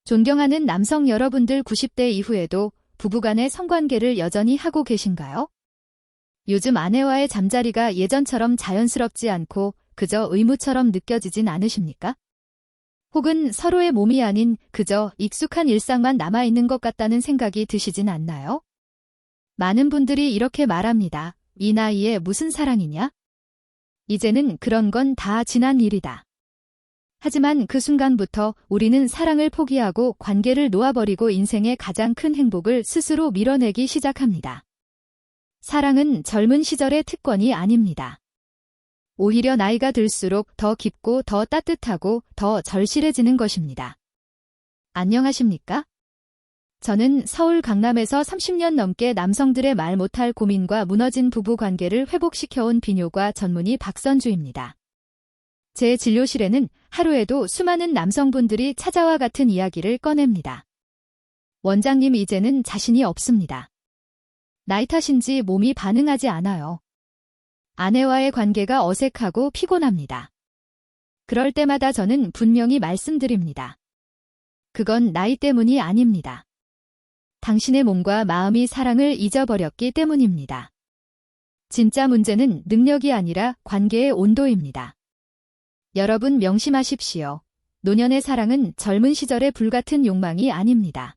존경하는 남성 여러분들 90대 이후에도 부부간의 성관계를 여전히 하고 계신가요? 요즘 아내와의 잠자리가 예전처럼 자연스럽지 않고 그저 의무처럼 느껴지진 않으십니까? 혹은 서로의 몸이 아닌 그저 익숙한 일상만 남아있는 것 같다는 생각이 드시진 않나요? 많은 분들이 이렇게 말합니다. 이 나이에 무슨 사랑이냐? 이제는 그런 건 다 지난 일이다. 하지만 그 순간부터 우리는 사랑을 포기하고 관계를 놓아버리고 인생의 가장 큰 행복을 스스로 밀어내기 시작합니다. 사랑은 젊은 시절의 특권이 아닙니다. 오히려 나이가 들수록 더 깊고 더 따뜻하고 더 절실해지는 것입니다. 안녕하십니까? 저는 서울 강남에서 30년 넘게 남성들의 말 못할 고민과 무너진 부부 관계를 회복시켜온 비뇨과 전문의 박선주입니다. 제 진료실에는 하루에도 수많은 남성분들이 찾아와 같은 이야기를 꺼냅니다. 원장님, 이제는 자신이 없습니다. 나이 탓인지 몸이 반응하지 않아요. 아내와의 관계가 어색하고 피곤합니다. 그럴 때마다 저는 분명히 말씀드립니다. 그건 나이 때문이 아닙니다. 당신의 몸과 마음이 사랑을 잊어버렸기 때문입니다. 진짜 문제는 능력이 아니라 관계의 온도입니다. 여러분 명심하십시오. 노년의 사랑은 젊은 시절의 불같은 욕망이 아닙니다.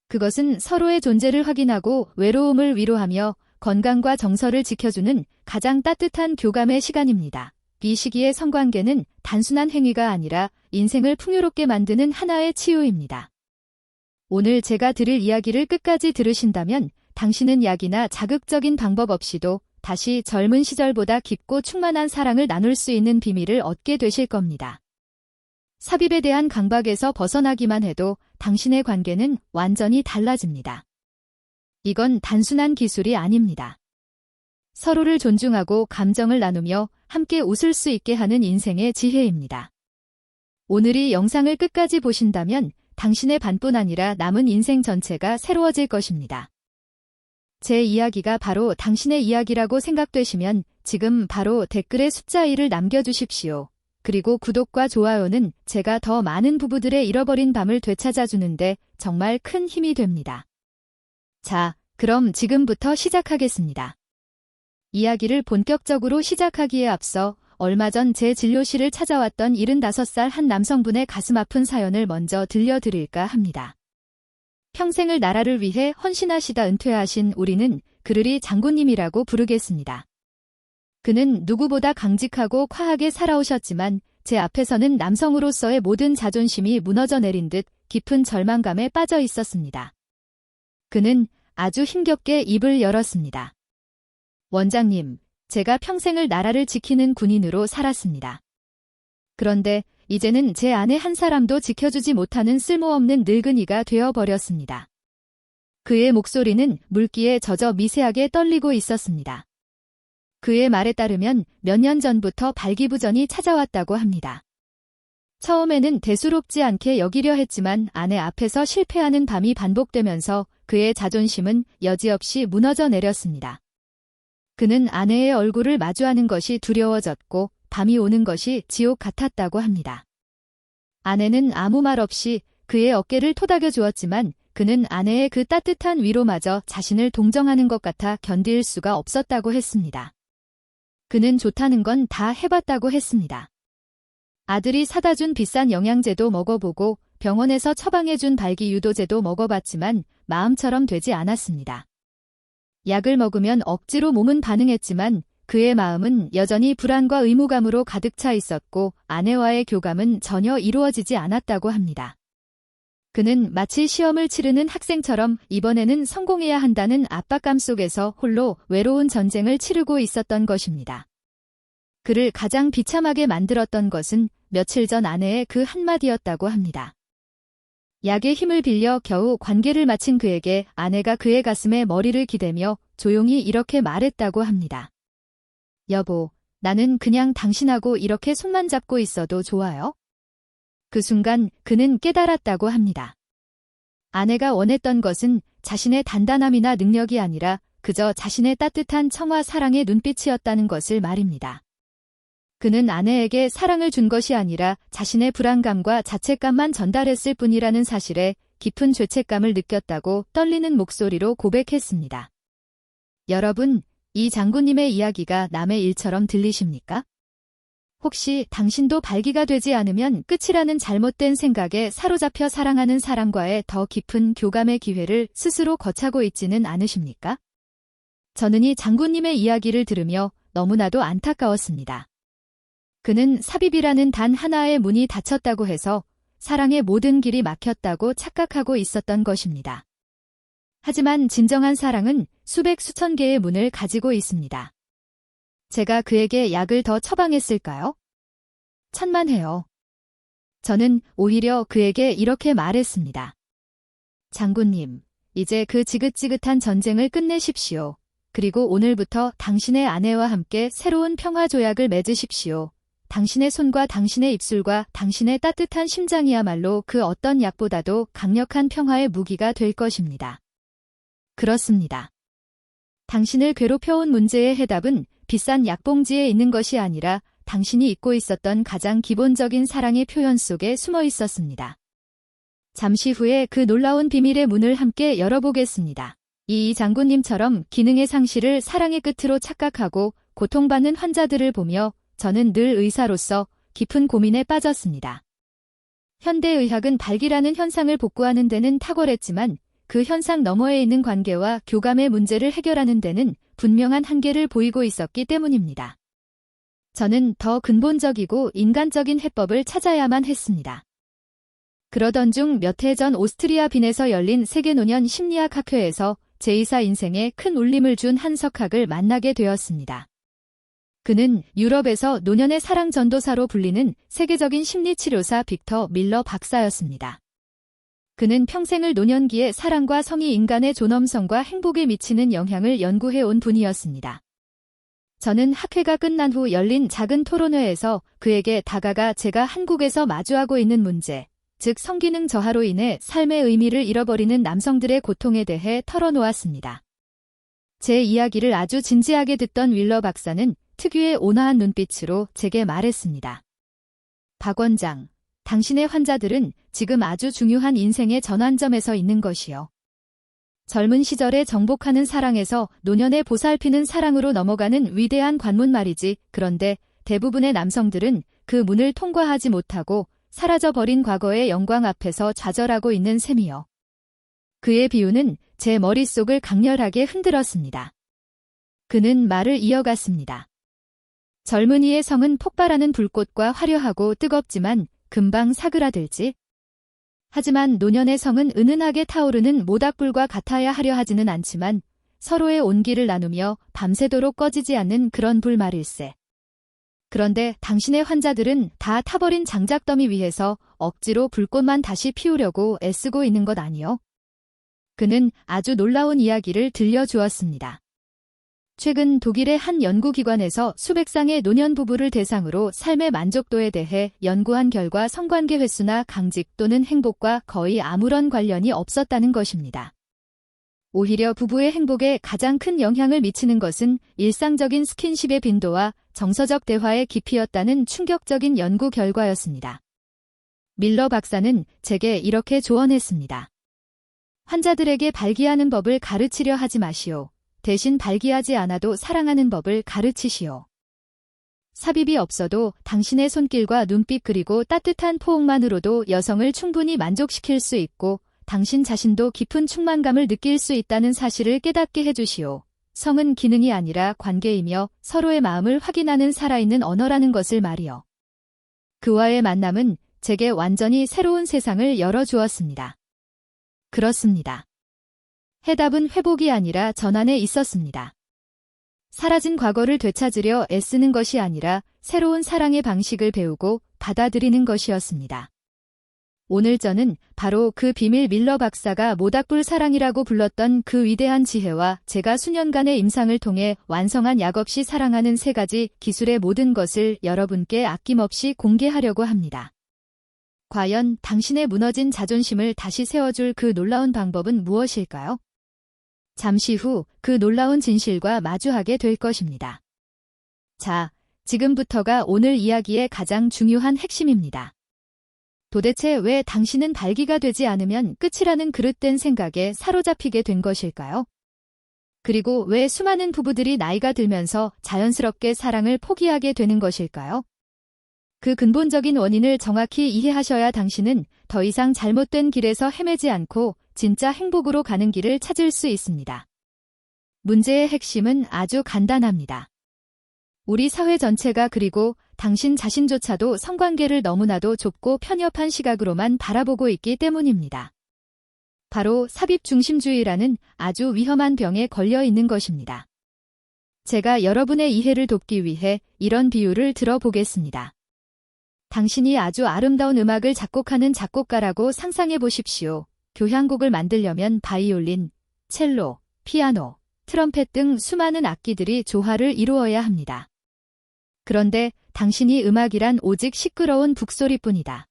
그것은 서로의 존재를 확인하고 외로움을 위로하며 건강과 정서를 지켜주는 가장 따뜻한 교감의 시간입니다. 이 시기의 성관계는 단순한 행위가 아니라 인생을 풍요롭게 만드는 하나의 치유입니다. 오늘 제가 드릴 이야기를 끝까지 들으신다면 당신은 약이나 자극적인 방법 없이도 다시 젊은 시절보다 깊고 충만한 사랑을 나눌 수 있는 비밀을 얻게 되실 겁니다. 삽입에 대한 강박에서 벗어나기만 해도 당신의 관계는 완전히 달라집니다. 이건 단순한 기술이 아닙니다. 서로를 존중하고 감정을 나누며 함께 웃을 수 있게 하는 인생의 지혜입니다. 오늘 이 영상을 끝까지 보신다면 당신의 반뿐 아니라 남은 인생 전체가 새로워질 것입니다. 제 이야기가 바로 당신의 이야기라고 생각되시면 지금 바로 댓글에 숫자 1을 남겨주십시오. 그리고 구독과 좋아요는 제가 더 많은 부부들의 잃어버린 밤을 되찾아주는데 정말 큰 힘이 됩니다. 자, 그럼 지금부터 시작하겠습니다. 이야기를 본격적으로 시작하기에 앞서 얼마 전 제 진료실을 찾아왔던 75살 한 남성분의 가슴 아픈 사연을 먼저 들려드릴까 합니다. 평생을 나라를 위해 헌신하시다 은퇴하신 우리는 그를 장군님이라고 부르겠습니다. 그는 누구보다 강직하고 과하게 살아오셨지만 제 앞에서는 남성으로서의 모든 자존심이 무너져 내린 듯 깊은 절망감에 빠져 있었습니다. 그는 아주 힘겹게 입을 열었습니다. 원장님, 제가 평생을 나라를 지키는 군인으로 살았습니다. 그런데 이제는 제 아내 한 사람도 지켜주지 못하는 쓸모없는 늙은이가 되어버렸습니다. 그의 목소리는 물기에 젖어 미세하게 떨리고 있었습니다. 그의 말에 따르면 몇 년 전부터 발기부전이 찾아왔다고 합니다. 처음에는 대수롭지 않게 여기려 했지만 아내 앞에서 실패하는 밤이 반복되면서 그의 자존심은 여지없이 무너져 내렸습니다. 그는 아내의 얼굴을 마주하는 것이 두려워졌고 밤이 오는 것이 지옥 같았다고 합니다. 아내는 아무 말 없이 그의 어깨를 토닥여 주었지만 그는 아내의 그 따뜻한 위로마저 자신을 동정하는 것 같아 견딜 수가 없었다고 했습니다. 그는 좋다는 건 다 해봤다고 했습니다. 아들이 사다 준 비싼 영양제도 먹어보고 병원에서 처방해준 발기유도제도 먹어봤지만 마음처럼 되지 않았습니다. 약을 먹으면 억지로 몸은 반응했지만 그의 마음은 여전히 불안과 의무감으로 가득 차 있었고 아내와의 교감은 전혀 이루어지지 않았다고 합니다. 그는 마치 시험을 치르는 학생처럼 이번에는 성공해야 한다는 압박감 속에서 홀로 외로운 전쟁을 치르고 있었던 것입니다. 그를 가장 비참하게 만들었던 것은 며칠 전 아내의 그 한마디였다고 합니다. 약의 힘을 빌려 겨우 관계를 마친 그에게 아내가 그의 가슴에 머리를 기대며 조용히 이렇게 말했다고 합니다. 여보, 나는 그냥 당신하고 이렇게 손만 잡고 있어도 좋아요? 그 순간 그는 깨달았다고 합니다. 아내가 원했던 것은 자신의 단단함이나 능력이 아니라 그저 자신의 따뜻한 청아 사랑의 눈빛이었다는 것을 말입니다. 그는 아내에게 사랑을 준 것이 아니라 자신의 불안감과 자책감만 전달했을 뿐이라는 사실에 깊은 죄책감을 느꼈다고 떨리는 목소리로 고백했습니다. 여러분, 이 장군님의 이야기가 남의 일처럼 들리십니까? 혹시 당신도 발기가 되지 않으면 끝이라는 잘못된 생각에 사로잡혀 사랑하는 사람과의 더 깊은 교감의 기회를 스스로 거차고 있지는 않으십니까? 저는 이 장군님의 이야기를 들으며 너무나도 안타까웠습니다. 그는 삽입이라는 단 하나의 문이 닫혔다고 해서 사랑의 모든 길이 막혔다고 착각하고 있었던 것입니다. 하지만 진정한 사랑은 수백 수천 개의 문을 가지고 있습니다. 제가 그에게 약을 더 처방했을까요? 천만에요. 저는 오히려 그에게 이렇게 말했습니다. 장군님, 이제 그 지긋지긋한 전쟁을 끝내십시오. 그리고 오늘부터 당신의 아내와 함께 새로운 평화 조약을 맺으십시오. 당신의 손과 당신의 입술과 당신의 따뜻한 심장이야말로 그 어떤 약보다도 강력한 평화의 무기가 될 것입니다. 그렇습니다. 당신을 괴롭혀온 문제의 해답은 비싼 약봉지에 있는 것이 아니라 당신이 잊고 있었던 가장 기본적인 사랑의 표현 속에 숨어 있었습니다. 잠시 후에 그 놀라운 비밀의 문을 함께 열어보겠습니다. 이 장군님처럼 기능의 상실을 사랑의 끝으로 착각하고 고통받는 환자들을 보며 저는 늘 의사로서 깊은 고민에 빠졌습니다. 현대의학은 발기라는 현상을 복구하는 데는 탁월했지만 그 현상 너머에 있는 관계와 교감의 문제를 해결하는 데는 분명한 한계를 보이고 있었기 때문입니다. 저는 더 근본적이고 인간적인 해법을 찾아야만 했습니다. 그러던 중 몇 해 전 오스트리아 빈에서 열린 세계노년 심리학 학회에서 제 의사 인생에 큰 울림을 준 한 석학을 만나게 되었습니다. 그는 유럽에서 노년의 사랑 전도사로 불리는 세계적인 심리치료사 빅터 밀러 박사였습니다. 그는 평생을 노년기에 사랑과 성이 인간의 존엄성과 행복에 미치는 영향을 연구해온 분이었습니다. 저는 학회가 끝난 후 열린 작은 토론회에서 그에게 다가가 제가 한국에서 마주하고 있는 문제, 즉 성기능 저하로 인해 삶의 의미를 잃어버리는 남성들의 고통에 대해 털어놓았습니다. 제 이야기를 아주 진지하게 듣던 윌러 박사는 특유의 온화한 눈빛으로 제게 말했습니다. 박 원장, 당신의 환자들은 지금 아주 중요한 인생의 전환점에서 있는 것이요. 젊은 시절에 정복하는 사랑에서 노년에 보살피는 사랑으로 넘어가는 위대한 관문 말이지. 그런데 대부분의 남성들은 그 문을 통과하지 못하고 사라져버린 과거의 영광 앞에서 좌절하고 있는 셈이요. 그의 비유는 제 머릿속을 강렬하게 흔들었습니다. 그는 말을 이어갔습니다. 젊은이의 성은 폭발하는 불꽃과 화려하고 뜨겁지만 금방 사그라들지. 하지만 노년의 성은 은은하게 타오르는 모닥불과 같아야 하려 하지는 않지만 서로의 온기를 나누며 밤새도록 꺼지지 않는 그런 불 말일세. 그런데 당신의 환자들은 다 타버린 장작더미 위에서 억지로 불꽃만 다시 피우려고 애쓰고 있는 것 아니요? 그는 아주 놀라운 이야기를 들려주었습니다. 최근 독일의 한 연구기관에서 수백 쌍의 노년 부부를 대상으로 삶의 만족도에 대해 연구한 결과 성관계 횟수나 강직 또는 행복과 거의 아무런 관련이 없었다는 것입니다. 오히려 부부의 행복에 가장 큰 영향을 미치는 것은 일상적인 스킨십의 빈도와 정서적 대화의 깊이였다는 충격적인 연구 결과였습니다. 밀러 박사는 제게 이렇게 조언했습니다. 환자들에게 발기하는 법을 가르치려 하지 마시오. 대신 발기하지 않아도 사랑하는 법을 가르치시오. 삽입이 없어도 당신의 손길과 눈빛 그리고 따뜻한 포옹만으로도 여성을 충분히 만족시킬 수 있고 당신 자신도 깊은 충만감을 느낄 수 있다는 사실을 깨닫게 해주시오. 성은 기능이 아니라 관계이며 서로의 마음을 확인하는 살아있는 언어라는 것을 말이요. 그와의 만남은 제게 완전히 새로운 세상을 열어주었습니다. 그렇습니다. 해답은 회복이 아니라 전환에 있었습니다. 사라진 과거를 되찾으려 애쓰는 것이 아니라 새로운 사랑의 방식을 배우고 받아들이는 것이었습니다. 오늘 저는 바로 그 비밀 밀러 박사가 모닥불 사랑이라고 불렀던 그 위대한 지혜와 제가 수년간의 임상을 통해 완성한 약 없이 사랑하는 3가지 기술의 모든 것을 여러분께 아낌없이 공개하려고 합니다. 과연 당신의 무너진 자존심을 다시 세워줄 그 놀라운 방법은 무엇일까요? 잠시 후 그 놀라운 진실과 마주하게 될 것입니다. 자, 지금부터가 오늘 이야기의 가장 중요한 핵심입니다. 도대체 왜 당신은 발기가 되지 않으면 끝이라는 그릇된 생각에 사로잡히게 된 것일까요? 그리고 왜 수많은 부부들이 나이가 들면서 자연스럽게 사랑을 포기하게 되는 것일까요? 그 근본적인 원인을 정확히 이해하셔야 당신은 더 이상 잘못된 길에서 헤매지 않고 진짜 행복으로 가는 길을 찾을 수 있습니다. 문제의 핵심은 아주 간단합니다. 우리 사회 전체가 그리고 당신 자신조차도 성관계를 너무나도 좁고 편협한 시각으로만 바라보고 있기 때문입니다. 바로 삽입중심주의라는 아주 위험한 병에 걸려 있는 것입니다. 제가 여러분의 이해를 돕기 위해 이런 비유를 들어보겠습니다. 당신이 아주 아름다운 음악을 작곡하는 작곡가라고 상상해 보십시오. 교향곡을 만들려면 바이올린, 첼로, 피아노, 트럼펫 등 수많은 악기들이 조화를 이루어야 합니다. 그런데 당신이 음악이란 오직 시끄러운 북소리뿐이다.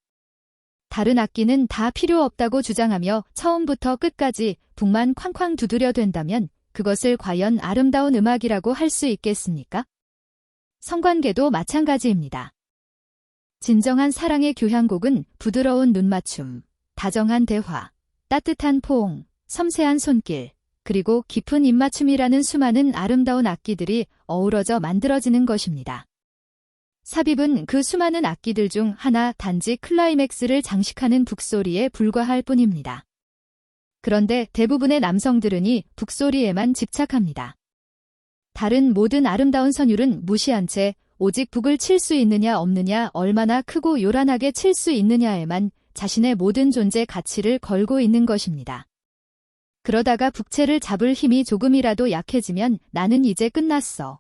다른 악기는 다 필요 없다고 주장하며 처음부터 끝까지 북만 쾅쾅 두드려 댄다면 그것을 과연 아름다운 음악이라고 할 수 있겠습니까? 성관계도 마찬가지입니다. 진정한 사랑의 교향곡은 부드러운 눈맞춤, 다정한 대화, 따뜻한 포옹, 섬세한 손길, 그리고 깊은 입맞춤이라는 수많은 아름다운 악기들이 어우러져 만들어지는 것입니다. 삽입은 그 수많은 악기들 중 하나 단지 클라이맥스를 장식하는 북소리에 불과할 뿐입니다. 그런데 대부분의 남성들은 이 북소리에만 집착합니다. 다른 모든 아름다운 선율은 무시한 채 오직 북을 칠 수 있느냐 없느냐, 얼마나 크고 요란하게 칠 수 있느냐에만 자신의 모든 존재 가치를 걸고 있는 것입니다. 그러다가 북채를 잡을 힘이 조금이라도 약해지면 나는 이제 끝났어.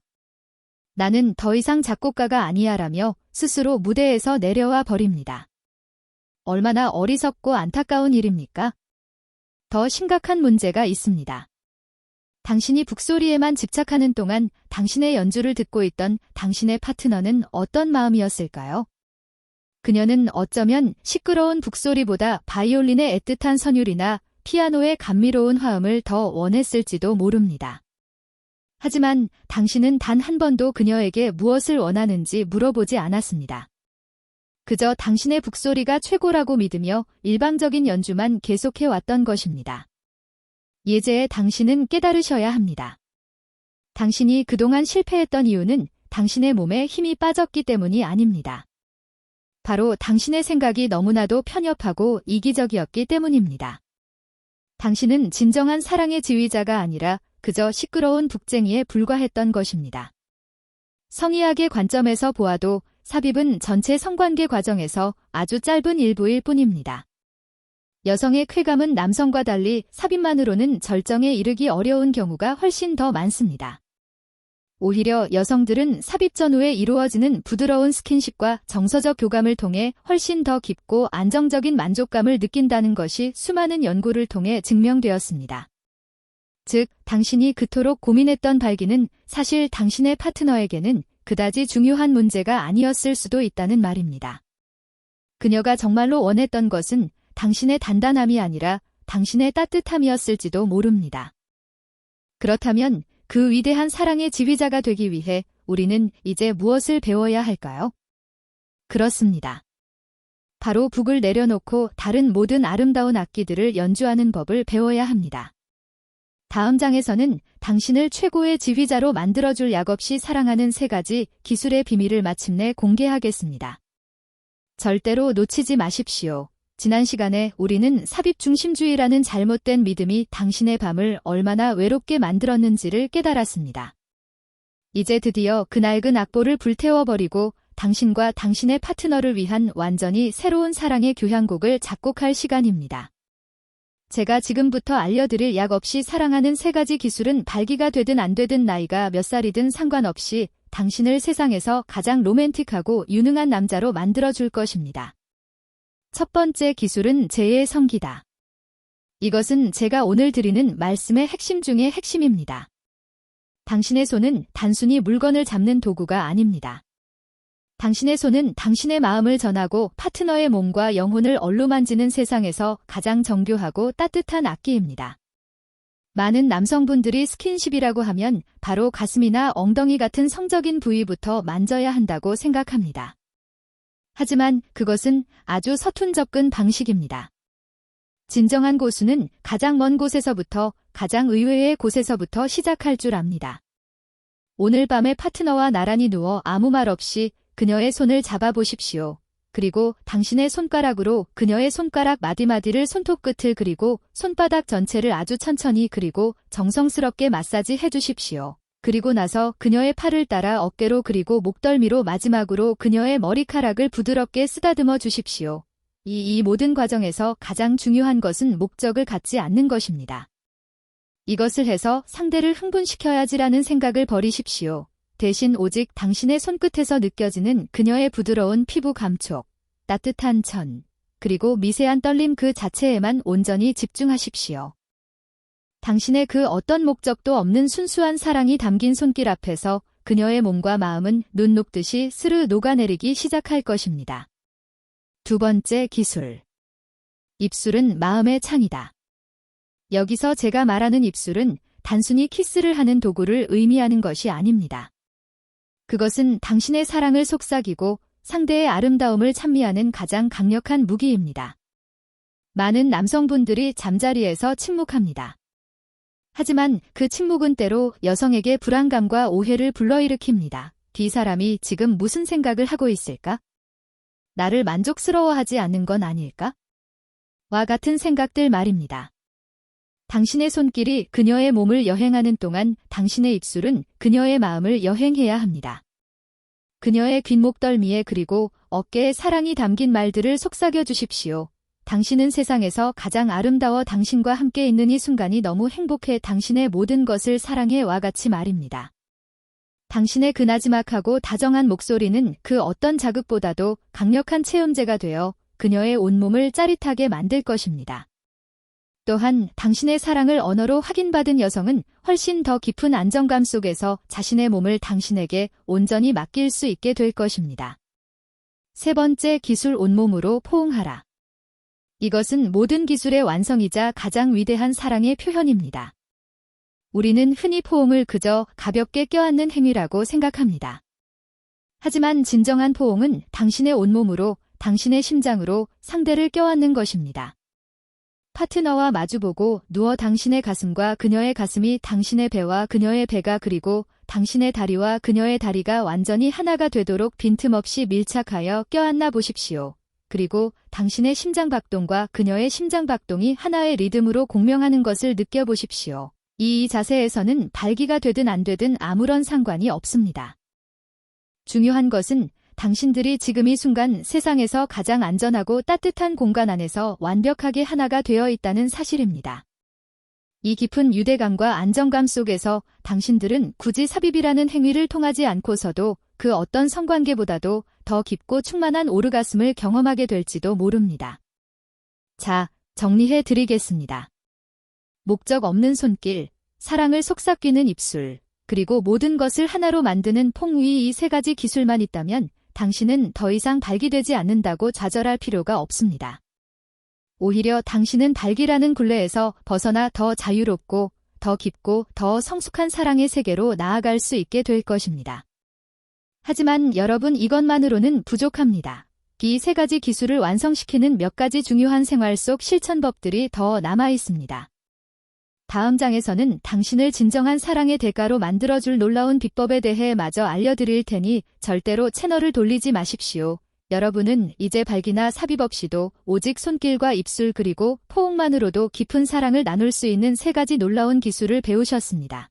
나는 더 이상 작곡가가 아니야라며 스스로 무대에서 내려와 버립니다. 얼마나 어리석고 안타까운 일입니까? 더 심각한 문제가 있습니다. 당신이 북소리에만 집착하는 동안 당신의 연주를 듣고 있던 당신의 파트너는 어떤 마음이었을까요? 그녀는 어쩌면 시끄러운 북소리보다 바이올린의 애틋한 선율이나 피아노의 감미로운 화음을 더 원했을지도 모릅니다. 하지만 당신은 단 한 번도 그녀에게 무엇을 원하는지 물어보지 않았습니다. 그저 당신의 북소리가 최고라고 믿으며 일방적인 연주만 계속해왔던 것입니다. 예제에 당신은 깨달으셔야 합니다. 당신이 그동안 실패했던 이유는 당신의 몸에 힘이 빠졌기 때문이 아닙니다. 바로 당신의 생각이 너무나도 편협하고 이기적이었기 때문입니다. 당신은 진정한 사랑의 지휘자가 아니라 그저 시끄러운 북쟁이에 불과했던 것입니다. 성의학의 관점에서 보아도 삽입은 전체 성관계 과정에서 아주 짧은 일부일 뿐입니다. 여성의 쾌감은 남성과 달리 삽입만으로는 절정에 이르기 어려운 경우가 훨씬 더 많습니다. 오히려 여성들은 삽입 전후에 이루어지는 부드러운 스킨십과 정서적 교감을 통해 훨씬 더 깊고 안정적인 만족감을 느낀다는 것이 수많은 연구를 통해 증명되었습니다. 즉, 당신이 그토록 고민했던 발기는 사실 당신의 파트너에게는 그다지 중요한 문제가 아니었을 수도 있다는 말입니다. 그녀가 정말로 원했던 것은 당신의 단단함이 아니라 당신의 따뜻함이었을지도 모릅니다. 그렇다면 그 위대한 사랑의 지휘자가 되기 위해 우리는 이제 무엇을 배워야 할까요? 그렇습니다. 바로 북을 내려놓고 다른 모든 아름다운 악기들을 연주하는 법을 배워야 합니다. 다음 장에서는 당신을 최고의 지휘자로 만들어줄 약없이 사랑하는 3가지 기술의 비밀을 마침내 공개하겠습니다. 절대로 놓치지 마십시오. 지난 시간에 우리는 삽입중심주의라는 잘못된 믿음이 당신의 밤을 얼마나 외롭게 만들었는지를 깨달았습니다. 이제 드디어 그 낡은 악보를 불태워버리고 당신과 당신의 파트너를 위한 완전히 새로운 사랑의 교향곡을 작곡할 시간입니다. 제가 지금부터 알려드릴 약 없이 사랑하는 3가지 기술은 발기가 되든 안 되든 나이가 몇 살이든 상관없이 당신을 세상에서 가장 로맨틱하고 유능한 남자로 만들어줄 것입니다. 첫 번째 기술은 제의 성기다. 이것은 제가 오늘 드리는 말씀의 핵심 중의 핵심입니다. 당신의 손은 단순히 물건을 잡는 도구가 아닙니다. 당신의 손은 당신의 마음을 전하고 파트너의 몸과 영혼을 얼루만지는 세상에서 가장 정교하고 따뜻한 악기입니다. 많은 남성분들이 스킨십이라고 하면 바로 가슴이나 엉덩이 같은 성적인 부위부터 만져야 한다고 생각합니다. 하지만 그것은 아주 서툰 접근 방식입니다. 진정한 고수는 가장 먼 곳에서부터, 가장 의외의 곳에서부터 시작할 줄 압니다. 오늘 밤에 파트너와 나란히 누워 아무 말 없이 그녀의 손을 잡아보십시오. 그리고 당신의 손가락으로 그녀의 손가락 마디마디를 손톱 끝을 그리고 손바닥 전체를 아주 천천히 그리고 정성스럽게 마사지 해주십시오. 그리고 나서 그녀의 팔을 따라 어깨로 그리고 목덜미로 마지막으로 그녀의 머리카락을 부드럽게 쓰다듬어 주십시오. 이 모든 과정에서 가장 중요한 것은 목적을 갖지 않는 것입니다. 이것을 해서 상대를 흥분시켜야지라는 생각을 버리십시오. 대신 오직 당신의 손끝에서 느껴지는 그녀의 부드러운 피부 감촉, 따뜻한 천, 그리고 미세한 떨림 그 자체에만 온전히 집중하십시오. 당신의 그 어떤 목적도 없는 순수한 사랑이 담긴 손길 앞에서 그녀의 몸과 마음은 눈 녹듯이 스르 녹아내리기 시작할 것입니다. 두 번째 기술. 입술은 마음의 창이다. 여기서 제가 말하는 입술은 단순히 키스를 하는 도구를 의미하는 것이 아닙니다. 그것은 당신의 사랑을 속삭이고 상대의 아름다움을 찬미하는 가장 강력한 무기입니다. 많은 남성분들이 잠자리에서 침묵합니다. 하지만 그 침묵은 때로 여성에게 불안감과 오해를 불러일으킵니다. 이 사람이 지금 무슨 생각을 하고 있을까? 나를 만족스러워하지 않는 건 아닐까? 와 같은 생각들 말입니다. 당신의 손길이 그녀의 몸을 여행하는 동안 당신의 입술은 그녀의 마음을 여행해야 합니다. 그녀의 귓목덜미에 그리고 어깨에 사랑이 담긴 말들을 속삭여 주십시오. 당신은 세상에서 가장 아름다워 당신과 함께 있는 이 순간이 너무 행복해 당신의 모든 것을 사랑해 와 같이 말입니다. 당신의 그 나지막하고 다정한 목소리는 그 어떤 자극보다도 강력한 체온제가 되어 그녀의 온몸을 짜릿하게 만들 것입니다. 또한 당신의 사랑을 언어로 확인받은 여성은 훨씬 더 깊은 안정감 속에서 자신의 몸을 당신에게 온전히 맡길 수 있게 될 것입니다. 세 번째 기술 온몸으로 포옹하라. 이것은 모든 기술의 완성이자 가장 위대한 사랑의 표현입니다. 우리는 흔히 포옹을 그저 가볍게 껴안는 행위라고 생각합니다. 하지만 진정한 포옹은 당신의 온몸으로, 당신의 심장으로 상대를 껴안는 것입니다. 파트너와 마주보고 누워 당신의 가슴과 그녀의 가슴이 당신의 배와 그녀의 배가 그리고 당신의 다리와 그녀의 다리가 완전히 하나가 되도록 빈틈없이 밀착하여 껴안나 보십시오. 그리고 당신의 심장박동과 그녀의 심장박동이 하나의 리듬으로 공명하는 것을 느껴보십시오. 이 자세에서는 발기가 되든 안 되든 아무런 상관이 없습니다. 중요한 것은 당신들이 지금 이 순간 세상에서 가장 안전하고 따뜻한 공간 안에서 완벽하게 하나가 되어 있다는 사실입니다. 이 깊은 유대감과 안정감 속에서 당신들은 굳이 삽입이라는 행위를 통하지 않고서도 그 어떤 성관계보다도 더 깊고 충만한 오르가슴을 경험하게 될지도 모릅니다. 자, 정리해 드리겠습니다. 목적 없는 손길, 사랑을 속삭이는 입술, 그리고 모든 것을 하나로 만드는 퐁위 이 세 가지 기술만 있다면 당신은 더 이상 발기되지 않는다고 좌절할 필요가 없습니다. 오히려 당신은 발기라는 굴레에서 벗어나 더 자유롭고 더 깊고 더 성숙한 사랑의 세계로 나아갈 수 있게 될 것입니다. 하지만 여러분 이것만으로는 부족합니다. 이 세 가지 기술을 완성시키는 몇 가지 중요한 생활 속 실천법들이 더 남아 있습니다. 다음 장에서는 당신을 진정한 사랑의 대가로 만들어줄 놀라운 비법에 대해 마저 알려드릴 테니 절대로 채널을 돌리지 마십시오. 여러분은 이제 발기나 삽입 없이도 오직 손길과 입술 그리고 포옹만으로도 깊은 사랑을 나눌 수 있는 세 가지 놀라운 기술을 배우셨습니다.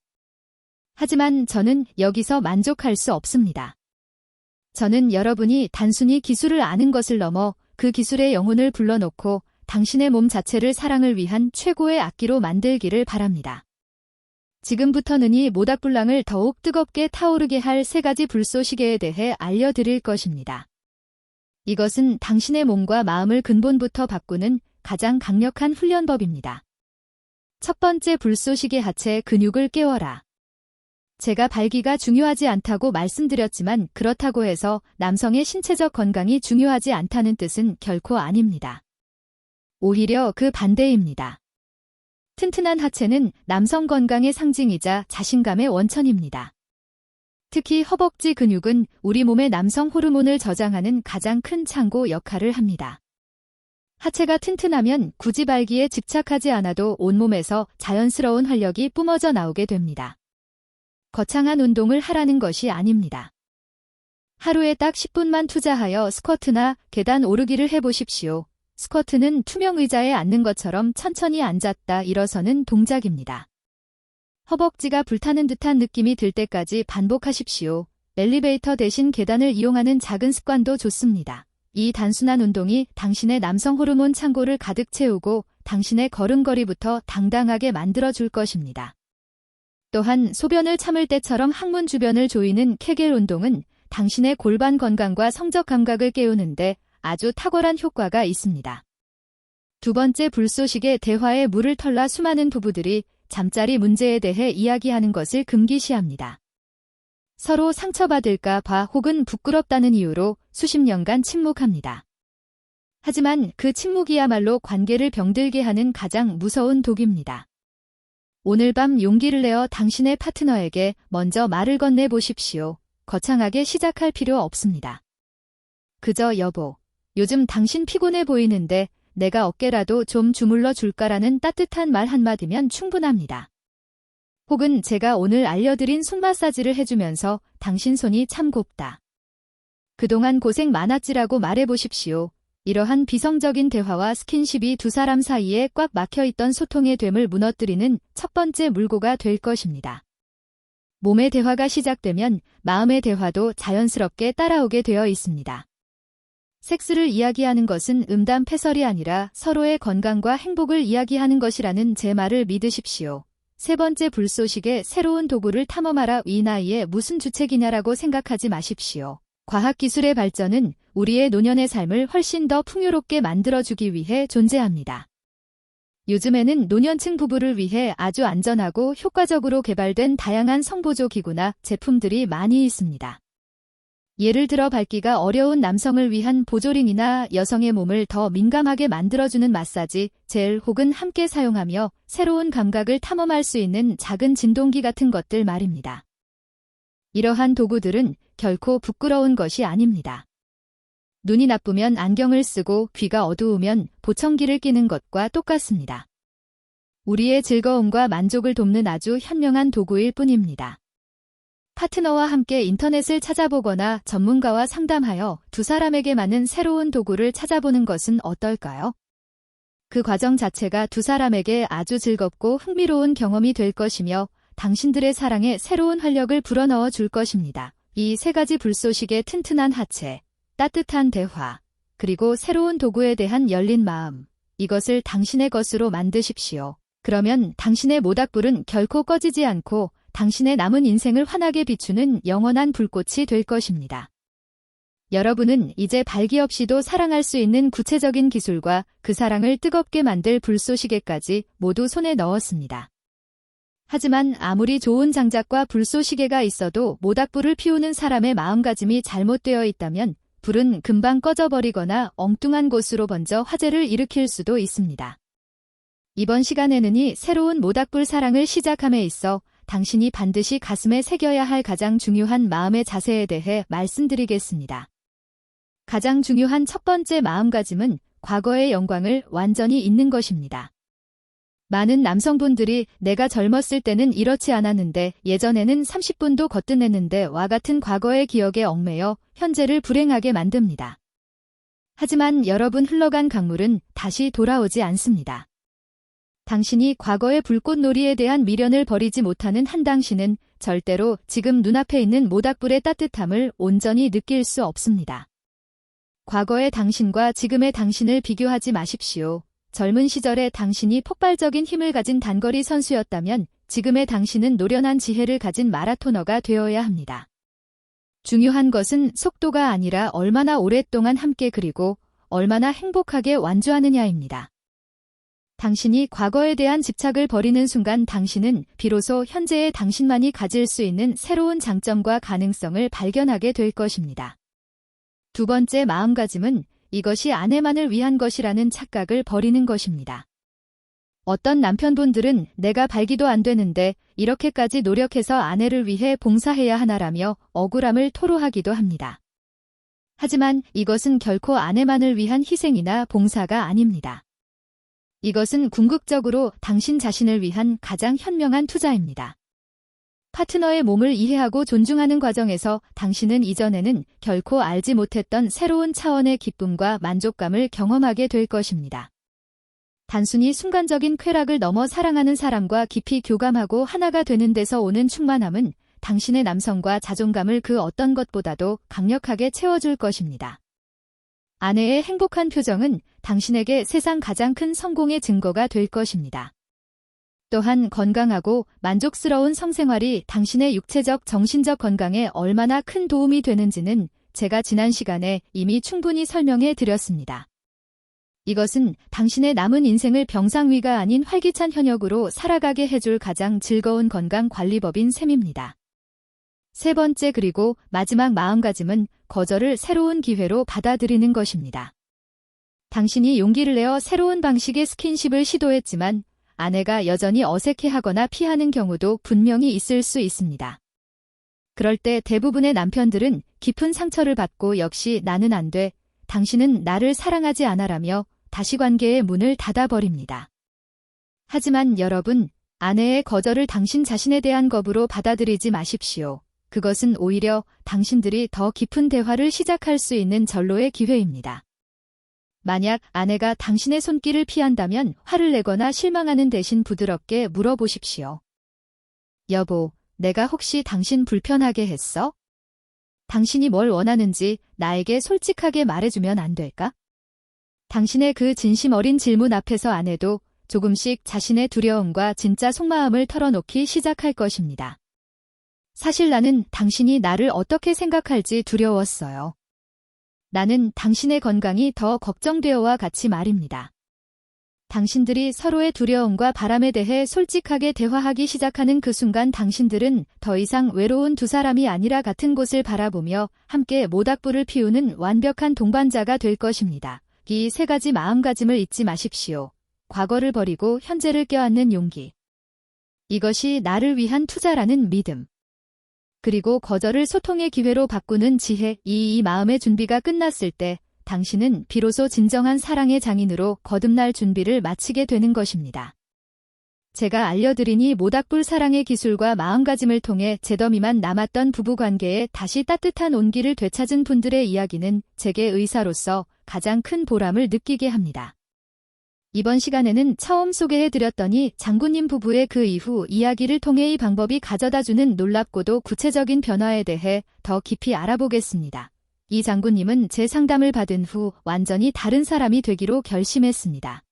하지만 저는 여기서 만족할 수 없습니다. 저는 여러분이 단순히 기술을 아는 것을 넘어 그 기술의 영혼을 불러넣고 당신의 몸 자체를 사랑을 위한 최고의 악기로 만들기를 바랍니다. 지금부터는 이 모닥불랑을 더욱 뜨겁게 타오르게 할 세 가지 불쏘시개에 대해 알려드릴 것입니다. 이것은 당신의 몸과 마음을 근본부터 바꾸는 가장 강력한 훈련법입니다. 첫 번째 불쏘시개 하체 근육을 깨워라. 제가 발기가 중요하지 않다고 말씀드렸지만 그렇다고 해서 남성의 신체적 건강이 중요하지 않다는 뜻은 결코 아닙니다. 오히려 그 반대입니다. 튼튼한 하체는 남성 건강의 상징이자 자신감의 원천입니다. 특히 허벅지 근육은 우리 몸의 남성 호르몬을 저장하는 가장 큰 창고 역할을 합니다. 하체가 튼튼하면 굳이 발기에 집착하지 않아도 온몸에서 자연스러운 활력이 뿜어져 나오게 됩니다. 거창한 운동을 하라는 것이 아닙니다. 하루에 딱 10분만 투자하여 스쿼트나 계단 오르기를 해보십시오. 스쿼트는 투명 의자에 앉는 것처럼 천천히 앉았다 일어서는 동작입니다. 허벅지가 불타는 듯한 느낌이 들 때까지 반복하십시오. 엘리베이터 대신 계단을 이용하는 작은 습관도 좋습니다. 이 단순한 운동이 당신의 남성 호르몬 창고를 가득 채우고 당신의 걸음걸이부터 당당하게 만들어줄 것입니다. 또한 소변을 참을 때처럼 항문 주변을 조이는 케겔 운동은 당신의 골반 건강과 성적 감각을 깨우는데 아주 탁월한 효과가 있습니다. 두 번째 불쏘시개 대화에 물을 털라 수많은 부부들이 잠자리 문제에 대해 이야기하는 것을 금기시합니다. 서로 상처받을까 봐 혹은 부끄럽다는 이유로 수십 년간 침묵합니다. 하지만 그 침묵이야말로 관계를 병들게 하는 가장 무서운 독입니다. 오늘 밤 용기를 내어 당신의 파트너에게 먼저 말을 건네보십시오. 거창하게 시작할 필요 없습니다. 그저 여보, 요즘 당신 피곤해 보이는데 내가 어깨라도 좀 주물러 줄까라는 따뜻한 말 한마디면 충분합니다. 혹은 제가 오늘 알려드린 손 마사지를 해주면서 당신 손이 참 곱다. 그동안 고생 많았지라고 말해보십시오. 이러한 비성적인 대화와 스킨십이 두 사람 사이에 꽉 막혀있던 소통의 됨을 무너뜨리는 첫 번째 물고가 될 것입니다. 몸의 대화가 시작되면 마음의 대화도 자연스럽게 따라오게 되어 있습니다. 섹스를 이야기하는 것은 음담패설이 아니라 서로의 건강과 행복을 이야기하는 것이라는 제 말을 믿으십시오. 세 번째 불쏘시개 새로운 도구를 탐험하라. 이 나이에 무슨 주책이냐라고 생각하지 마십시오. 과학기술의 발전은 우리의 노년의 삶을 훨씬 더 풍요롭게 만들어주기 위해 존재합니다. 요즘에는 노년층 부부를 위해 아주 안전하고 효과적으로 개발된 다양한 성보조 기구나 제품들이 많이 있습니다. 예를 들어 밟기가 어려운 남성을 위한 보조링이나 여성의 몸을 더 민감하게 만들어주는 마사지, 젤 혹은 함께 사용하며 새로운 감각을 탐험할 수 있는 작은 진동기 같은 것들 말입니다. 이러한 도구들은 결코 부끄러운 것이 아닙니다. 눈이 나쁘면 안경을 쓰고 귀가 어두우면 보청기를 끼는 것과 똑같습니다. 우리의 즐거움과 만족을 돕는 아주 현명한 도구일 뿐입니다. 파트너와 함께 인터넷을 찾아보거나 전문가와 상담하여 두 사람에게 맞는 새로운 도구를 찾아보는 것은 어떨까요? 그 과정 자체가 두 사람에게 아주 즐겁고 흥미로운 경험이 될 것이며 당신들의 사랑에 새로운 활력을 불어넣어 줄 것입니다. 이 세 가지 불쏘시개 튼튼한 하체, 따뜻한 대화, 그리고 새로운 도구에 대한 열린 마음, 이것을 당신의 것으로 만드십시오. 그러면 당신의 모닥불은 결코 꺼지지 않고 당신의 남은 인생을 환하게 비추는 영원한 불꽃이 될 것입니다. 여러분은 이제 발기 없이도 사랑할 수 있는 구체적인 기술과 그 사랑을 뜨겁게 만들 불쏘시개까지 모두 손에 넣었습니다. 하지만 아무리 좋은 장작과 불쏘시개가 있어도 모닥불을 피우는 사람의 마음가짐이 잘못되어 있다면 불은 금방 꺼져버리거나 엉뚱한 곳으로 번져 화재를 일으킬 수도 있습니다. 이번 시간에는 이 새로운 모닥불 사랑을 시작함에 있어 당신이 반드시 가슴에 새겨야 할 가장 중요한 마음의 자세에 대해 말씀드리겠습니다. 가장 중요한 첫 번째 마음가짐은 과거의 영광을 완전히 잊는 것입니다. 많은 남성분들이 내가 젊었을 때는 이렇지 않았는데 예전에는 30분도 거뜬했는데 와 같은 과거의 기억에 얽매여 현재를 불행하게 만듭니다. 하지만 여러분 흘러간 강물은 다시 돌아오지 않습니다. 당신이 과거의 불꽃놀이에 대한 미련을 버리지 못하는 한 당신은 절대로 지금 눈앞에 있는 모닥불의 따뜻함을 온전히 느낄 수 없습니다. 과거의 당신과 지금의 당신을 비교하지 마십시오. 젊은 시절의 당신이 폭발적인 힘을 가진 단거리 선수였다면 지금의 당신은 노련한 지혜를 가진 마라토너가 되어야 합니다. 중요한 것은 속도가 아니라 얼마나 오랫동안 함께 그리고 얼마나 행복하게 완주하느냐입니다. 당신이 과거에 대한 집착을 버리는 순간 당신은 비로소 현재의 당신만이 가질 수 있는 새로운 장점과 가능성을 발견하게 될 것입니다. 두 번째 마음가짐은 이것이 아내만을 위한 것이라는 착각을 버리는 것입니다. 어떤 남편분들은 내가 발기도 안 되는데 이렇게까지 노력해서 아내를 위해 봉사해야 하나라며 억울함을 토로하기도 합니다. 하지만 이것은 결코 아내만을 위한 희생이나 봉사가 아닙니다. 이것은 궁극적으로 당신 자신을 위한 가장 현명한 투자입니다. 파트너의 몸을 이해하고 존중하는 과정에서 당신은 이전에는 결코 알지 못했던 새로운 차원의 기쁨과 만족감을 경험하게 될 것입니다. 단순히 순간적인 쾌락을 넘어 사랑하는 사람과 깊이 교감하고 하나가 되는 데서 오는 충만함은 당신의 남성과 자존감을 그 어떤 것보다도 강력하게 채워줄 것입니다. 아내의 행복한 표정은 당신에게 세상 가장 큰 성공의 증거가 될 것입니다. 또한 건강하고 만족스러운 성생활이 당신의 육체적, 정신적 건강에 얼마나 큰 도움이 되는지는 제가 지난 시간에 이미 충분히 설명해 드렸습니다. 이것은 당신의 남은 인생을 병상위가 아닌 활기찬 현역으로 살아가게 해줄 가장 즐거운 건강관리법인 셈입니다. 세 번째 그리고 마지막 마음가짐은 거절을 새로운 기회로 받아들이는 것입니다. 당신이 용기를 내어 새로운 방식의 스킨십을 시도했지만 아내가 여전히 어색해하거나 피하는 경우도 분명히 있을 수 있습니다. 그럴 때 대부분의 남편들은 깊은 상처를 받고 역시 나는 안 돼, 당신은 나를 사랑하지 않아라며 다시 관계의 문을 닫아버립니다. 하지만 여러분, 아내의 거절을 당신 자신에 대한 겁으로 받아들이지 마십시오. 그것은 오히려 당신들이 더 깊은 대화를 시작할 수 있는 절로의 기회입니다. 만약 아내가 당신의 손길을 피한다면 화를 내거나 실망하는 대신 부드럽게 물어보십시오. 여보, 내가 혹시 당신 불편하게 했어? 당신이 뭘 원하는지 나에게 솔직하게 말해주면 안 될까? 당신의 그 진심 어린 질문 앞에서 아내도 조금씩 자신의 두려움과 진짜 속마음을 털어놓기 시작할 것입니다. 사실 나는 당신이 나를 어떻게 생각할지 두려웠어요. 나는 당신의 건강이 더 걱정되어와 같이 말입니다. 당신들이 서로의 두려움과 바람에 대해 솔직하게 대화하기 시작하는 그 순간 당신들은 더 이상 외로운 두 사람이 아니라 같은 곳을 바라보며 함께 모닥불을 피우는 완벽한 동반자가 될 것입니다. 이 세 가지 마음가짐을 잊지 마십시오. 과거를 버리고 현재를 껴안는 용기. 이것이 나를 위한 투자라는 믿음. 그리고 거절을 소통의 기회로 바꾸는 지혜, 이 마음의 준비가 끝났을 때 당신은 비로소 진정한 사랑의 장인으로 거듭날 준비를 마치게 되는 것입니다. 제가 알려드린 이 모닥불 사랑의 기술과 마음가짐을 통해 잿더미만 남았던 부부관계에 다시 따뜻한 온기를 되찾은 분들의 이야기는 제게 의사로서 가장 큰 보람을 느끼게 합니다. 이번 시간에는 처음 소개해드렸더니 장군님 부부의 그 이후 이야기를 통해 이 방법이 가져다주는 놀랍고도 구체적인 변화에 대해 더 깊이 알아보겠습니다. 이 장군님은 제 상담을 받은 후 완전히 다른 사람이 되기로 결심했습니다.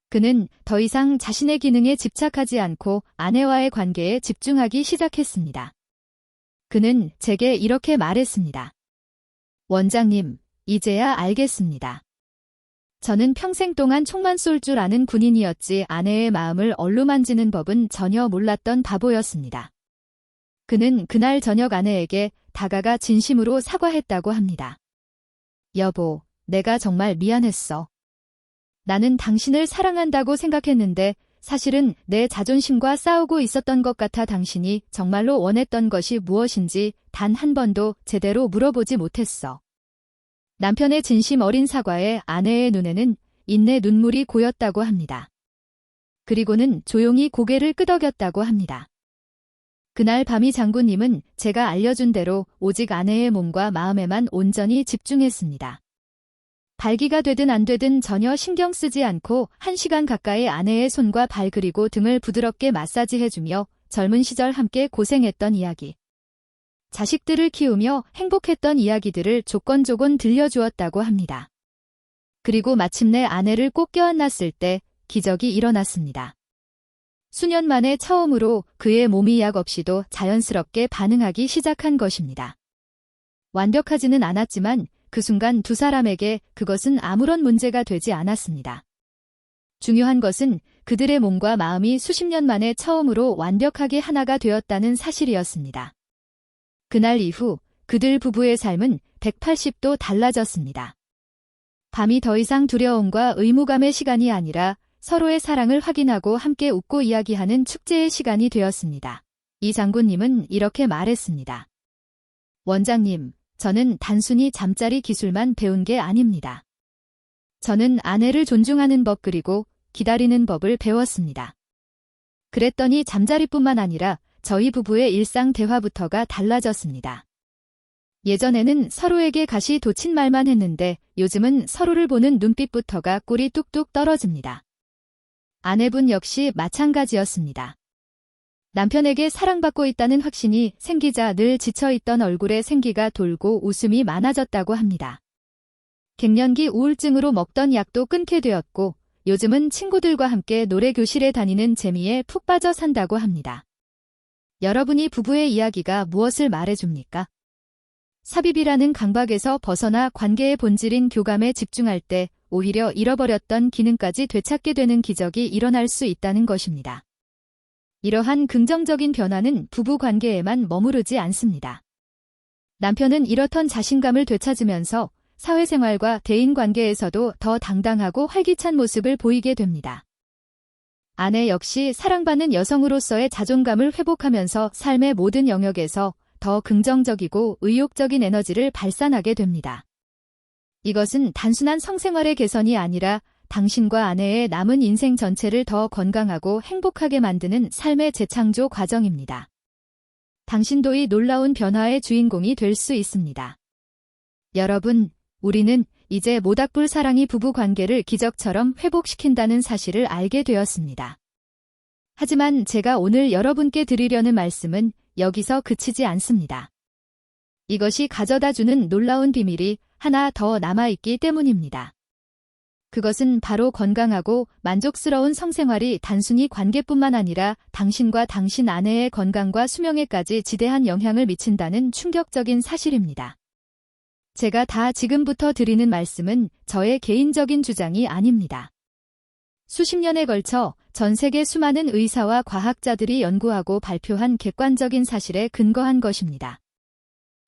그는 더 이상 자신의 기능에 집착하지 않고 아내와의 관계에 집중하기 시작했습니다. 그는 제게 이렇게 말했습니다. 원장님, 이제야 알겠습니다. 저는 평생 동안 총만 쏠 줄 아는 군인이었지 아내의 마음을 얼루만지는 법은 전혀 몰랐던 바보였습니다. 그는 그날 저녁 아내에게 다가가 진심으로 사과했다고 합니다. 여보, 내가 정말 미안했어. 나는 당신을 사랑한다고 생각했는데 사실은 내 자존심과 싸우고 있었던 것 같아 당신이 정말로 원했던 것이 무엇인지 단 한 번도 제대로 물어보지 못했어. 남편의 진심 어린 사과에 아내의 눈에는 인내 눈물이 고였다고 합니다. 그리고는 조용히 고개를 끄덕였다고 합니다. 그날 밤이 장군님은 제가 알려준 대로 오직 아내의 몸과 마음에만 온전히 집중했습니다. 발기가 되든 안 되든 전혀 신경 쓰지 않고 1시간 가까이 아내의 손과 발 그리고 등을 부드럽게 마사지해주며 젊은 시절 함께 고생했던 이야기. 자식들을 키우며 행복했던 이야기들을 조곤조곤 들려주었다고 합니다. 그리고 마침내 아내를 꼭 껴안았을 때 기적이 일어났습니다. 수년 만에 처음으로 그의 몸이 약 없이도 자연스럽게 반응하기 시작한 것입니다. 완벽하지는 않았지만 그 순간 두 사람에게 그것은 아무런 문제가 되지 않았습니다. 중요한 것은 그들의 몸과 마음이 수십 년 만에 처음으로 완벽하게 하나가 되었다는 사실이었습니다. 그날 이후 그들 부부의 삶은 180도 달라졌습니다. 밤이 더 이상 두려움과 의무감의 시간이 아니라 서로의 사랑을 확인하고 함께 웃고 이야기하는 축제의 시간이 되었습니다. 이 장군님은 이렇게 말했습니다. 원장님, 저는 단순히 잠자리 기술만 배운 게 아닙니다. 저는 아내를 존중하는 법 그리고 기다리는 법을 배웠습니다. 그랬더니 잠자리뿐만 아니라 저희 부부의 일상 대화부터가 달라졌습니다. 예전에는 서로에게 가시 돋친 말만 했는데 요즘은 서로를 보는 눈빛부터가 꿀이 뚝뚝 떨어집니다. 아내분 역시 마찬가지였습니다. 남편에게 사랑받고 있다는 확신이 생기자 늘 지쳐있던 얼굴에 생기가 돌고 웃음이 많아졌다고 합니다. 갱년기 우울증으로 먹던 약도 끊게 되었고 요즘은 친구들과 함께 노래교실에 다니는 재미에 푹 빠져 산다고 합니다. 여러분이 부부의 이야기가 무엇을 말해줍니까? 삽입이라는 강박에서 벗어나 관계의 본질인 교감에 집중할 때 오히려 잃어버렸던 기능까지 되찾게 되는 기적이 일어날 수 있다는 것입니다. 이러한 긍정적인 변화는 부부 관계에만 머무르지 않습니다. 남편은 이렇던 자신감을 되찾으면서 사회생활과 대인관계에서도 더 당당하고 활기찬 모습을 보이게 됩니다. 아내 역시 사랑받는 여성으로서의 자존감을 회복하면서 삶의 모든 영역에서 더 긍정적이고 의욕적인 에너지를 발산하게 됩니다. 이것은 단순한 성생활의 개선이 아니라 당신과 아내의 남은 인생 전체를 더 건강하고 행복하게 만드는 삶의 재창조 과정입니다. 당신도 이 놀라운 변화의 주인공이 될 수 있습니다. 여러분, 우리는 이제 모닥불 사랑이 부부 관계를 기적처럼 회복시킨다는 사실을 알게 되었습니다. 하지만 제가 오늘 여러분께 드리려는 말씀은 여기서 그치지 않습니다. 이것이 가져다주는 놀라운 비밀이 하나 더 남아있기 때문입니다. 그것은 바로 건강하고 만족스러운 성생활이 단순히 관계뿐만 아니라 당신과 당신 아내의 건강과 수명에까지 지대한 영향을 미친다는 충격적인 사실입니다. 제가 다 지금부터 드리는 말씀은 저의 개인적인 주장이 아닙니다. 수십 년에 걸쳐 전 세계 수많은 의사와 과학자들이 연구하고 발표한 객관적인 사실에 근거한 것입니다.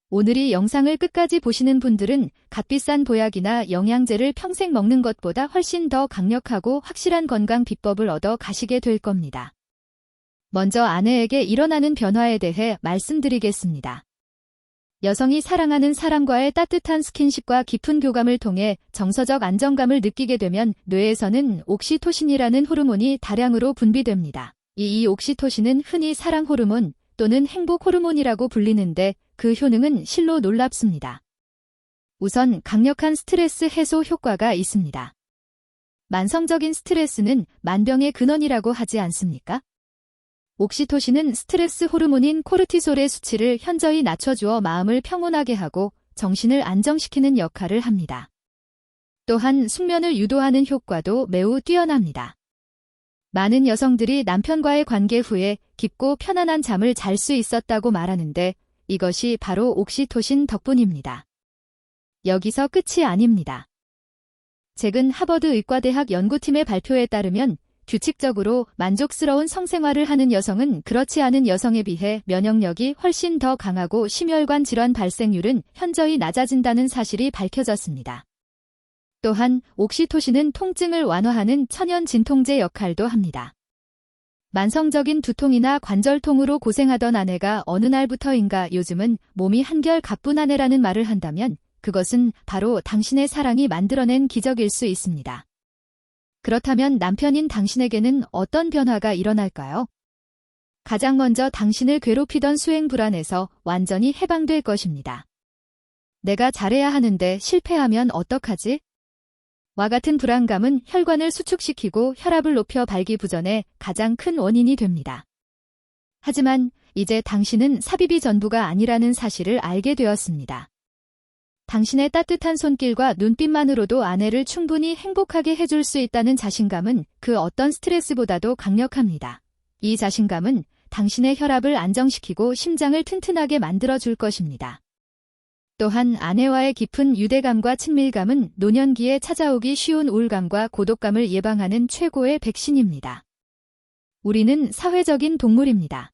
오늘 이 영상을 끝까지 보시는 분들은 값비싼 보약이나 영양제를 평생 먹는 것보다 훨씬 더 강력하고 확실한 건강 비법을 얻어 가시게 될 겁니다. 먼저 아내에게 일어나는 변화에 대해 말씀드리겠습니다. 여성이 사랑하는 사람과의 따뜻한 스킨십과 깊은 교감을 통해 정서적 안정감을 느끼게 되면 뇌에서는 옥시토신이라는 호르몬이 다량으로 분비됩니다. 이 옥시토신은 흔히 사랑 호르몬 또는 행복 호르몬이라고 불리는데 그 효능은 실로 놀랍습니다. 우선 강력한 스트레스 해소 효과가 있습니다. 만성적인 스트레스는 만병의 근원이라고 하지 않습니까? 옥시토신은 스트레스 호르몬인 코르티솔의 수치를 현저히 낮춰주어 마음을 평온하게 하고 정신을 안정시키는 역할을 합니다. 또한 숙면을 유도하는 효과도 매우 뛰어납니다. 많은 여성들이 남편과의 관계 후에 깊고 편안한 잠을 잘 수 있었다고 말하는데 이것이 바로 옥시토신 덕분입니다. 여기서 끝이 아닙니다. 최근 하버드 의과대학 연구팀의 발표에 따르면 규칙적으로 만족스러운 성생활을 하는 여성은 그렇지 않은 여성에 비해 면역력이 훨씬 더 강하고 심혈관 질환 발생률은 현저히 낮아진다는 사실이 밝혀졌습니다. 또한 옥시토신은 통증을 완화하는 천연 진통제 역할도 합니다. 만성적인 두통이나 관절통으로 고생하던 아내가 어느 날부터인가 요즘은 몸이 한결 가뿐하네라는 말을 한다면 그것은 바로 당신의 사랑이 만들어낸 기적일 수 있습니다. 그렇다면 남편인 당신에게는 어떤 변화가 일어날까요? 가장 먼저 당신을 괴롭히던 수행 불안에서 완전히 해방될 것입니다. 내가 잘해야 하는데 실패하면 어떡하지? 와 같은 불안감은 혈관을 수축시키고 혈압을 높여 발기부전의 가장 큰 원인이 됩니다. 하지만 이제 당신은 삽입이 전부가 아니라는 사실을 알게 되었습니다. 당신의 따뜻한 손길과 눈빛만으로도 아내를 충분히 행복하게 해줄 수 있다는 자신감은 그 어떤 스트레스보다도 강력합니다. 이 자신감은 당신의 혈압을 안정시키고 심장을 튼튼하게 만들어줄 것입니다. 또한 아내와의 깊은 유대감과 친밀감은 노년기에 찾아오기 쉬운 우울감과 고독감을 예방하는 최고의 백신입니다. 우리는 사회적인 동물입니다.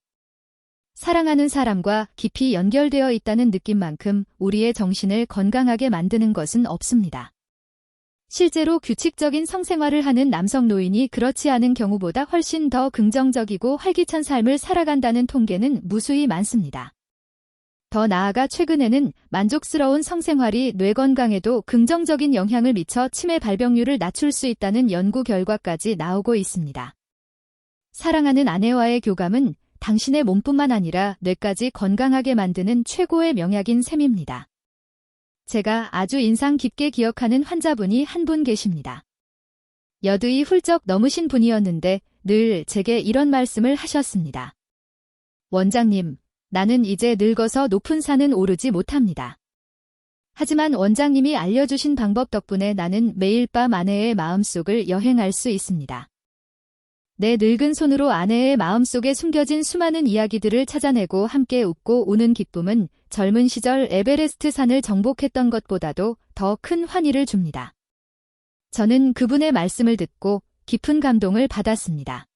사랑하는 사람과 깊이 연결되어 있다는 느낌만큼 우리의 정신을 건강하게 만드는 것은 없습니다. 실제로 규칙적인 성생활을 하는 남성 노인이 그렇지 않은 경우보다 훨씬 더 긍정적이고 활기찬 삶을 살아간다는 통계는 무수히 많습니다. 더 나아가 최근에는 만족스러운 성생활이 뇌 건강에도 긍정적인 영향을 미쳐 치매 발병률을 낮출 수 있다는 연구 결과까지 나오고 있습니다. 사랑하는 아내와의 교감은 당신의 몸뿐만 아니라 뇌까지 건강하게 만드는 최고의 명약인 셈입니다. 제가 아주 인상 깊게 기억하는 환자분이 한 분 계십니다. 여드이 훌쩍 넘으신 분이었는데 늘 제게 이런 말씀을 하셨습니다. 원장님, 나는 이제 늙어서 높은 산은 오르지 못합니다. 하지만 원장님이 알려주신 방법 덕분에 나는 매일 밤 아내의 마음속을 여행할 수 있습니다. 내 늙은 손으로 아내의 마음속에 숨겨진 수많은 이야기들을 찾아내고 함께 웃고 우는 기쁨은 젊은 시절 에베레스트 산을 정복했던 것보다도 더 큰 환희를 줍니다. 저는 그분의 말씀을 듣고 깊은 감동을 받았습니다.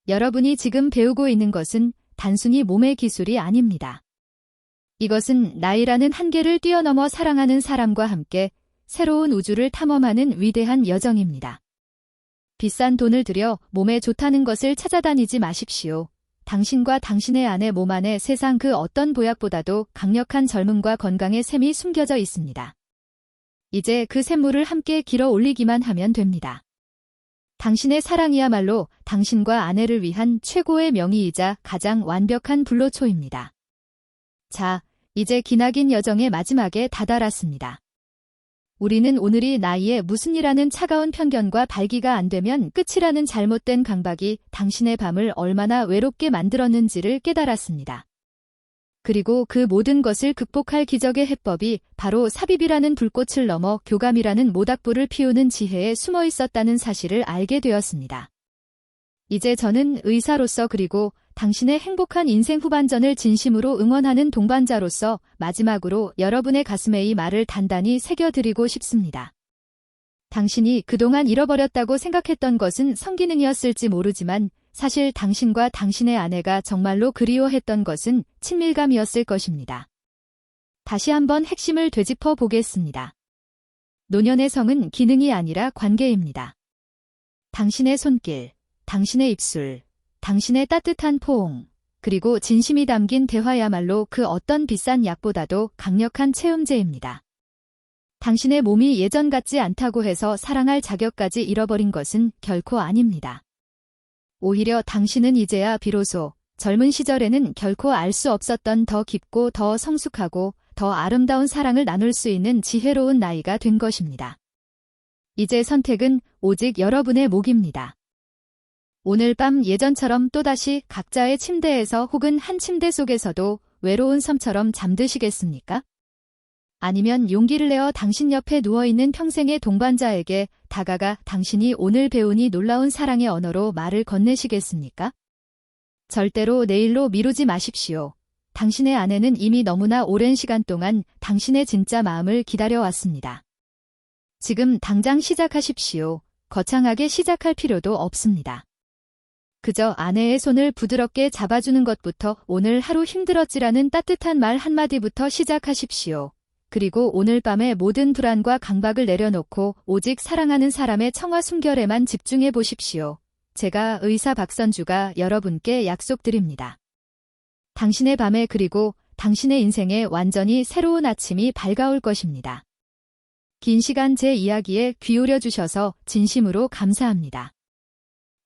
여러분이 지금 배우고 있는 것은 단순히 몸의 기술이 아닙니다. 이것은 나이라는 한계를 뛰어넘어 사랑하는 사람과 함께 새로운 우주를 탐험하는 위대한 여정입니다. 비싼 돈을 들여 몸에 좋다는 것을 찾아다니지 마십시오. 당신과 당신의 아내 몸 안에 세상 그 어떤 보약보다도 강력한 젊음과 건강의 샘이 숨겨져 있습니다. 이제 그 샘물을 함께 길어 올리기만 하면 됩니다. 당신의 사랑이야말로 당신과 아내를 위한 최고의 명의이자 가장 완벽한 불로초입니다. 자, 이제 기나긴 여정의 마지막에 다다랐습니다. 우리는 오늘이 나이에 무슨 일하는 차가운 편견과 발기가 안 되면 끝이라는 잘못된 강박이 당신의 밤을 얼마나 외롭게 만들었는지를 깨달았습니다. 그리고 그 모든 것을 극복할 기적의 해법이 바로 삽입이라는 불꽃을 넘어 교감이라는 모닥불을 피우는 지혜에 숨어 있었다는 사실을 알게 되었습니다. 이제 저는 의사로서 그리고 당신의 행복한 인생 후반전을 진심으로 응원하는 동반자로서 마지막으로 여러분의 가슴에 이 말을 단단히 새겨드리고 싶습니다. 당신이 그동안 잃어버렸다고 생각했던 것은 성기능이었을지 모르지만 사실 당신과 당신의 아내가 정말로 그리워했던 것은 친밀감이었을 것입니다. 다시 한번 핵심을 되짚어 보겠습니다. 노년의 성은 기능이 아니라 관계입니다. 당신의 손길, 당신의 입술, 당신의 따뜻한 포옹, 그리고 진심이 담긴 대화야말로 그 어떤 비싼 약보다도 강력한 체험제입니다. 당신의 몸이 예전 같지 않다고 해서 사랑할 자격까지 잃어버린 것은 결코 아닙니다. 오히려 당신은 이제야 비로소 젊은 시절에는 결코 알 수 없었던 더 깊고 더 성숙하고 더 아름다운 사랑을 나눌 수 있는 지혜로운 나이가 된 것입니다. 이제 선택은 오직 여러분의 몫입니다. 오늘 밤 예전처럼 또다시 각자의 침대에서 혹은 한 침대 속에서도 외로운 섬처럼 잠드시겠습니까? 아니면 용기를 내어 당신 옆에 누워있는 평생의 동반자에게 다가가 당신이 오늘 배운 이 놀라운 사랑의 언어로 말을 건네시겠습니까? 절대로 내일로 미루지 마십시오. 당신의 아내는 이미 너무나 오랜 시간 동안 당신의 진짜 마음을 기다려왔습니다. 지금 당장 시작하십시오. 거창하게 시작할 필요도 없습니다. 그저 아내의 손을 부드럽게 잡아주는 것부터 오늘 하루 힘들었지라는 따뜻한 말 한마디부터 시작하십시오. 그리고 오늘 밤의 모든 불안과 강박을 내려놓고 오직 사랑하는 사람의 청아 숨결에만 집중해 보십시오. 제가 의사 박선주가 여러분께 약속드립니다. 당신의 밤에 그리고 당신의 인생에 완전히 새로운 아침이 밝아올 것입니다. 긴 시간 제 이야기에 귀 주셔서 진심으로 감사합니다.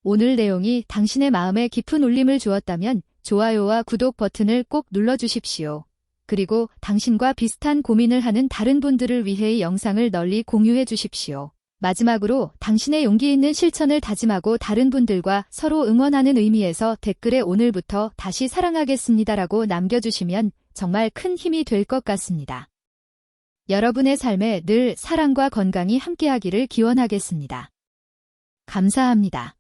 오늘 내용이 당신의 마음에 깊은 울림을 주었다면 좋아요와 구독 버튼을 꼭 눌러주십시오. 그리고 당신과 비슷한 고민을 하는 다른 분들을 위해 이 영상을 널리 공유해 주십시오. 마지막으로 당신의 용기 있는 실천을 다짐하고 다른 분들과 서로 응원하는 의미에서 댓글에 오늘부터 다시 사랑하겠습니다라고 남겨주시면 정말 큰 힘이 될 것 같습니다. 여러분의 삶에 늘 사랑과 건강이 함께하기를 기원하겠습니다. 감사합니다.